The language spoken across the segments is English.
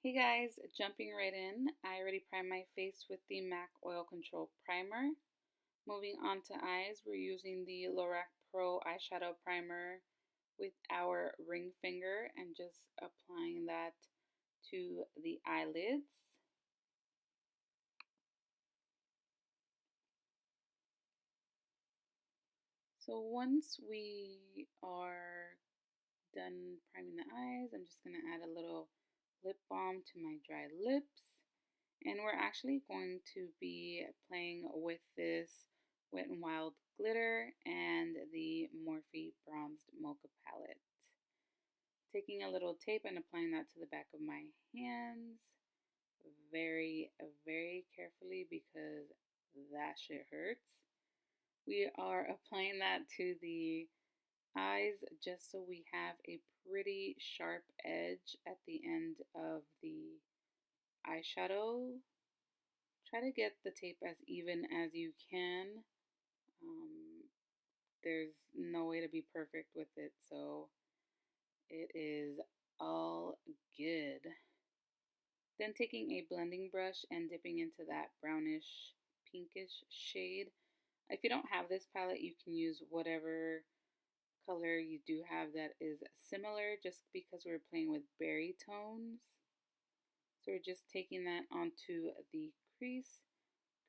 Hey guys, jumping right in. I already primed my face with the MAC Oil Control Primer. Moving on to eyes, we're using the Lorac Pro Eyeshadow Primer with our ring finger and just applying that to the eyelids. So once we are done priming the eyes, I'm just going to add a little lip balm to my dry lips. And we're actually going to be playing with this Wet n Wild glitter and the Morphe Bronzed Mocha palette. Taking a little tape and applying that to the back of my hands very, very carefully because that shit hurts. We are applying that to the eyes just so we have a pretty sharp edge at the end of the eyeshadow. Try to get the tape as even as you can. There's no way to be perfect with it, so it is all good. Then taking a blending brush and dipping into that brownish pinkish shade. If you don't have this palette, you can use whatever color you do have that is similar, just because we're playing with berry tones. So we're just taking that onto the crease,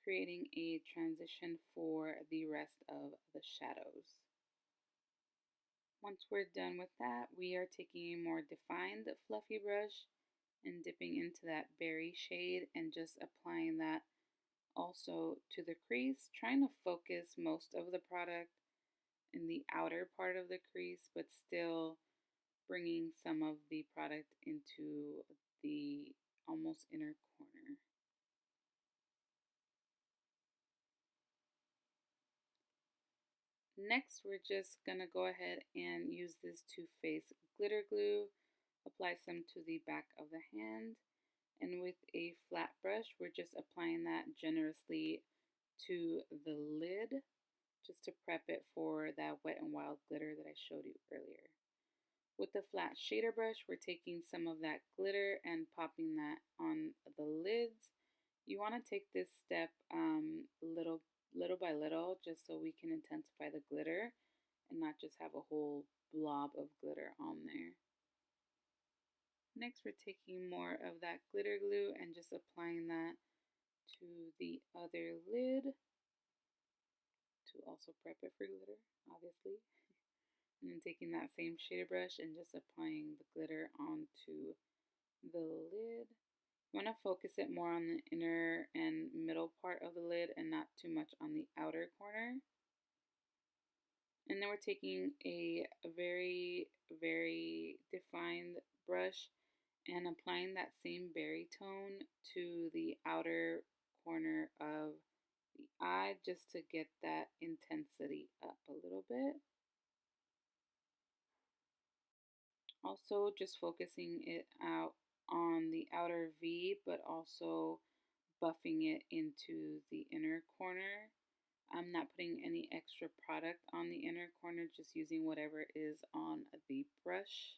creating a transition for the rest of the shadows. Once we're done with that, we are taking a more defined fluffy brush and dipping into that berry shade and just applying that also to the crease, trying to focus most of the product in the outer part of the crease, but still bringing some of the product into the almost inner corner. Next, we're just gonna go ahead and use this Too Faced glitter glue, apply some to the back of the hand, and with a flat brush, we're just applying that generously to the lid, just to prep it for that Wet n Wild glitter that I showed you earlier. With the flat shader brush, we're taking some of that glitter and popping that on the lids. You want to take this step little by little, just so we can intensify the glitter and not just have a whole blob of glitter on there. Next, we're taking more of that glitter glue and just applying that to the other lid to also prep it for glitter, obviously. And then taking that same shader brush and just applying the glitter onto the lid. You want to focus it more on the inner and middle part of the lid and not too much on the outer corner. And then we're taking a very, very defined brush and applying that same berry tone to the outer corner of the eye just to get that intensity up a little bit. Also just focusing it out on the outer V, but also buffing it into the inner corner. I'm not putting any extra product on the inner corner, just using whatever is on the brush.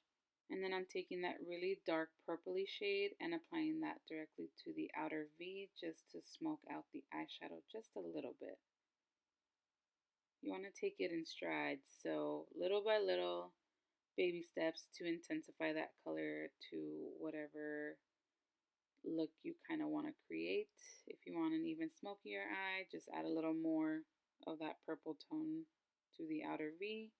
And then I'm taking that really dark purpley shade and applying that directly to the outer V just to smoke out the eyeshadow just a little bit. You want to take it in strides, so little by little, baby steps to intensify that color to whatever look you kind of want to create. If you want an even smokier eye, just add a little more of that purple tone to the outer V.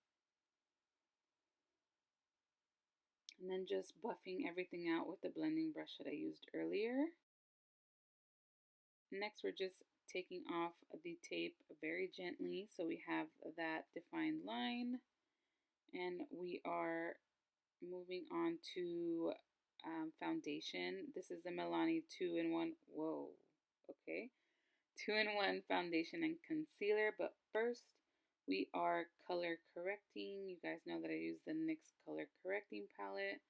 And then just buffing everything out with the blending brush that I used earlier. Next, we're just taking off the tape very gently so we have that defined line. And we are moving on to foundation. This is the Milani 2-in-1. Whoa, okay. 2-in-1 foundation and concealer. But first, we are color correcting. You guys know that I use the NYX color correcting palette.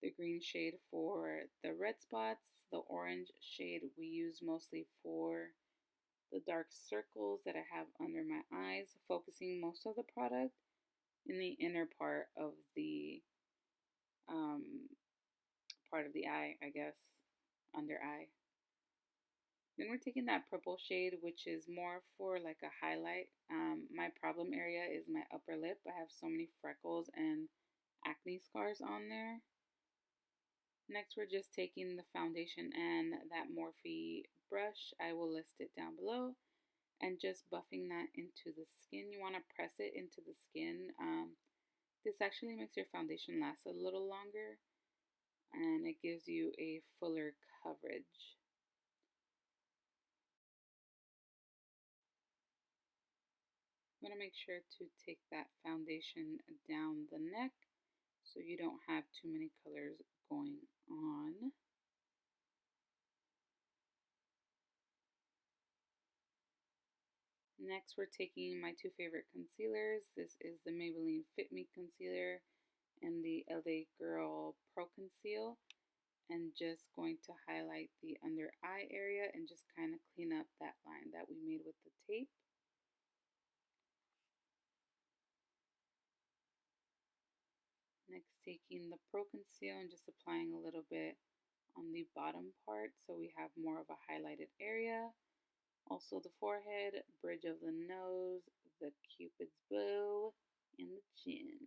The green shade for the red spots. The orange shade we use mostly for the dark circles that I have under my eyes, focusing most of the product in the inner part of the eye, I guess. under eye. Then we're taking that purple shade, which is more for like a highlight. My problem area is my upper lip. I have so many freckles and acne scars on there. Next, we're just taking the foundation and that Morphe brush. I will list it down below. And just buffing that into the skin. You want to press it into the skin. This actually makes your foundation last a little longer. And it gives you a fuller coverage. I'm going to make sure to take that foundation down the neck so you don't have too many colors going on. Next, we're taking my two favorite concealers. This is the Maybelline FitMe concealer and the LA Girl ProConceal, and just going to highlight the under eye area and just kind of clean up that line that we made with the tape. Next, taking the ProConceal and just applying a little bit on the bottom part so we have more of a highlighted area. Also the forehead, bridge of the nose, the cupid's bow, and the chin.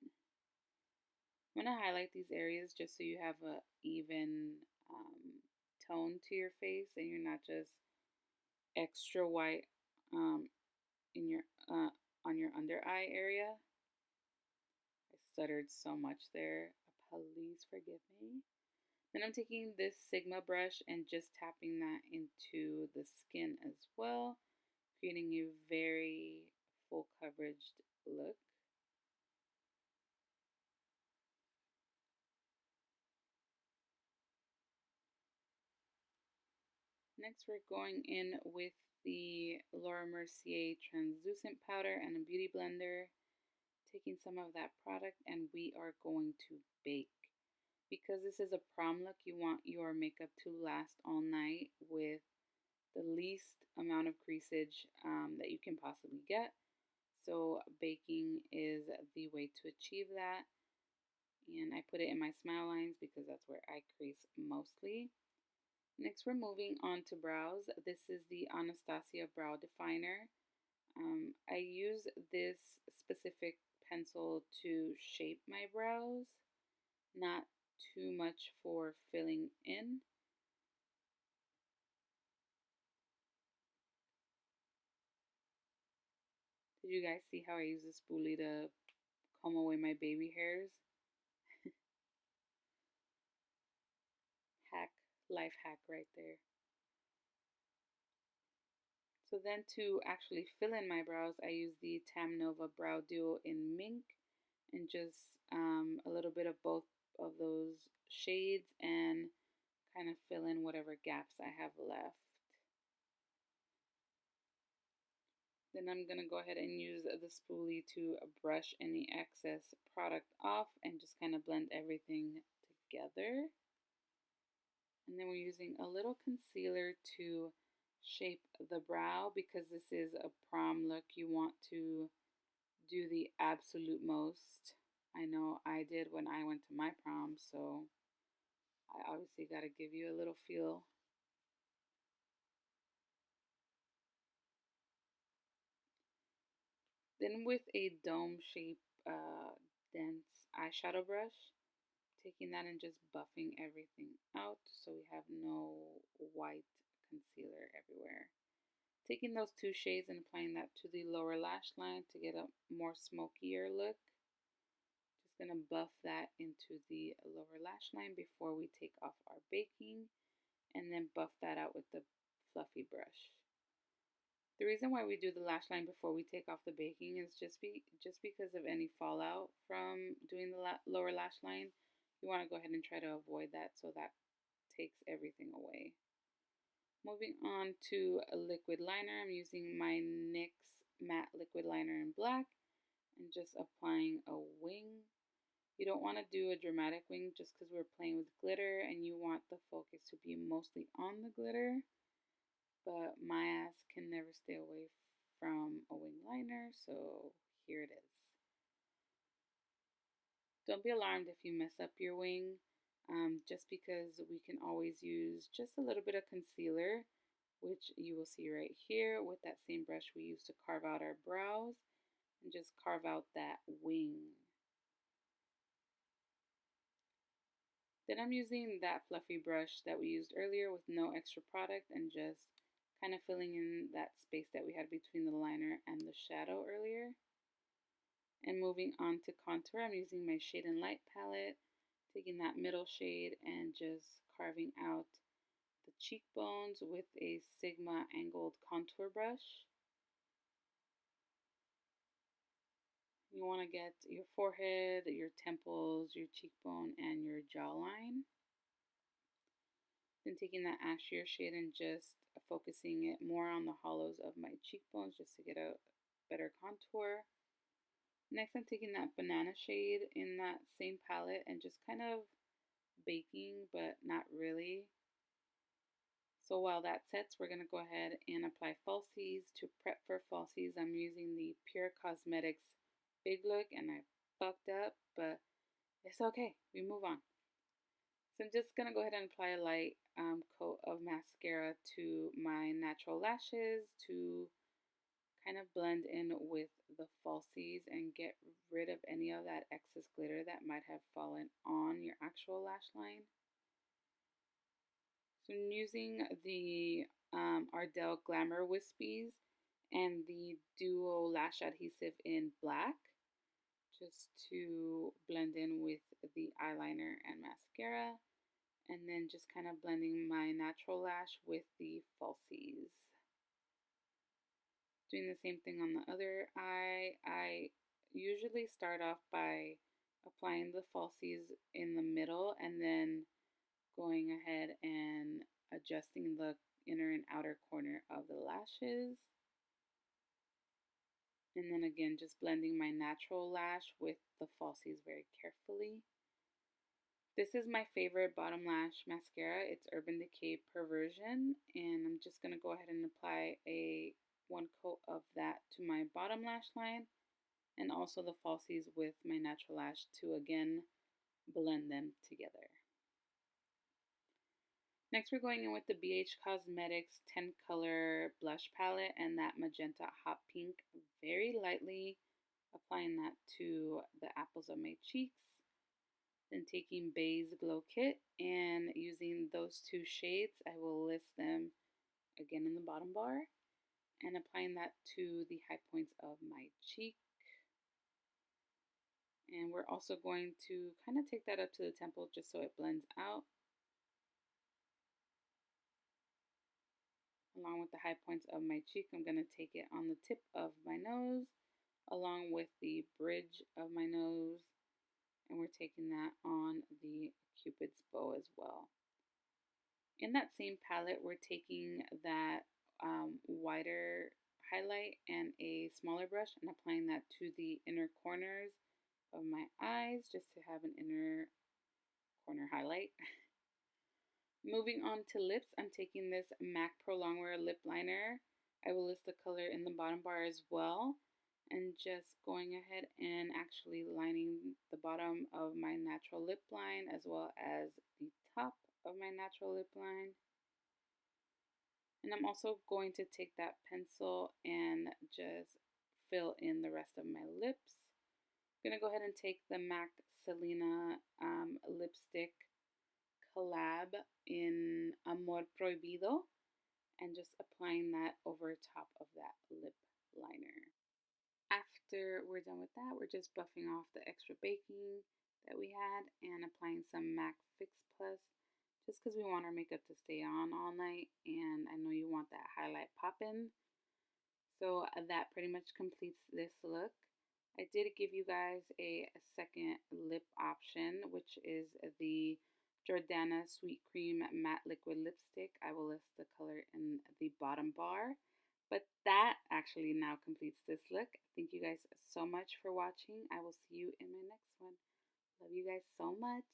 I'm going to highlight these areas just so you have an even tone to your face and you're not just extra white in your on your under eye area. I stuttered so much there. Please forgive me. Then I'm taking this Sigma brush and just tapping that into the skin as well, creating a very full coverage look. Next, we're going in with the Laura Mercier translucent powder and a beauty blender, taking some of that product, and we are going to bake. Because this is a prom look, you want your makeup to last all night with the least amount of creasage that you can possibly get. So baking is the way to achieve that. And I put it in my smile lines because that's where I crease mostly. Next, we're moving on to brows. This is the Anastasia Brow Definer. I use this specific pencil to shape my brows, not too much for filling in. Did you guys see how I use this spoolie to comb away my baby hairs? Hack, life hack right there. So then to actually fill in my brows, I use the Tamnova Brow Duo in Mink and just a little bit of both of those shades and kind of fill in whatever gaps I have left. Then I'm going to go ahead and use the spoolie to brush any excess product off and just kind of blend everything together. And then we're using a little concealer to shape the brow because this is a prom look. You want to do the absolute most. I know I did when I went to my prom, so I obviously got to give you a little feel. Then with a dome shape dense eyeshadow brush, taking that and just buffing everything out so we have no white concealer everywhere. Taking those two shades and applying that to the lower lash line to get a more smokier look. Just going to buff that into the lower lash line before we take off our baking, and then buff that out with the fluffy brush. The reason why we do the lash line before we take off the baking is just because of any fallout from doing the lower lash line. You want to go ahead and try to avoid that so that takes everything away. Moving on to a liquid liner, I'm using my NYX matte liquid liner in black and just applying a wing. You don't want to do a dramatic wing just because we're playing with glitter and you want the focus to be mostly on the glitter. But my ass can never stay away from a wing liner, so here it is. Don't be alarmed if you mess up your wing. just because we can always use just a little bit of concealer, which you will see right here with that same brush we used to carve out our brows, and just carve out that wing. Then I'm using that fluffy brush that we used earlier with no extra product and just kind of filling in that space that we had between the liner and the shadow earlier. And moving on to contour, I'm using my Shade and Light palette, taking that middle shade and just carving out the cheekbones with a Sigma angled contour brush. You want to get your forehead, your temples, your cheekbone, and your jawline. Then taking that ashier shade and just focusing it more on the hollows of my cheekbones just to get a better contour. Next, I'm taking that banana shade in that same palette and just kind of baking, but not really. So while that sets, we're going to go ahead and apply falsies. To prep for falsies, I'm using the Pure Cosmetics Big Look, and I fucked up, but it's okay. We move on. So I'm just going to go ahead and apply a light coat of mascara to my natural lashes to kind of blend in with the falsies and get rid of any of that excess glitter that might have fallen on your actual lash line. So I'm using the Ariel Glamour Wispies and the Duo Lash Adhesive in black just to blend in with the eyeliner and mascara, and then just kind of blending my natural lash with the falsies. Doing the same thing on the other eye. I usually start off by applying the falsies in the middle and then going ahead and adjusting the inner and outer corner of the lashes. And then again, just blending my natural lash with the falsies very carefully. This is my favorite bottom lash mascara. It's Urban Decay Perversion, and I'm just going to go ahead and apply one coat of that to my bottom lash line and also the falsies with my natural lash to again blend them together. Next, we're going in with the BH Cosmetics 10 color blush palette and that magenta hot pink, very lightly applying that to the apples of my cheeks. Then taking Bae's Glow Kit and using those two shades, I will list them again in the bottom bar and applying that to the high points of my cheek. And we're also going to kind of take that up to the temple just so it blends out. Along with the high points of my cheek, I'm going to take it on the tip of my nose, along with the bridge of my nose, and we're taking that on the Cupid's bow as well. In that same palette, we're taking that wider highlight and a smaller brush and applying that to the inner corners of my eyes just to have an inner corner highlight. Moving on to lips, I'm taking this MAC Pro Longwear lip liner. I will list the color in the bottom bar as well. And just going ahead and actually lining the bottom of my natural lip line as well as the top of my natural lip line. And I'm also going to take that pencil and just fill in the rest of my lips. I'm going to go ahead and take the MAC Selena lipstick collab in Amor Prohibido and just applying that over top of that lip liner. After we're done with that, we're just buffing off the extra baking that we had and applying some MAC Fix Plus just because we want our makeup to stay on all night, and I know you want that highlight poppin'. So that pretty much completes this look. I did give you guys a second lip option, which is the Jordana Sweet Cream Matte Liquid Lipstick. I will list the color in the bottom bar. But that actually now completes this look. Thank you guys so much for watching. I will see you in my next one. Love you guys so much.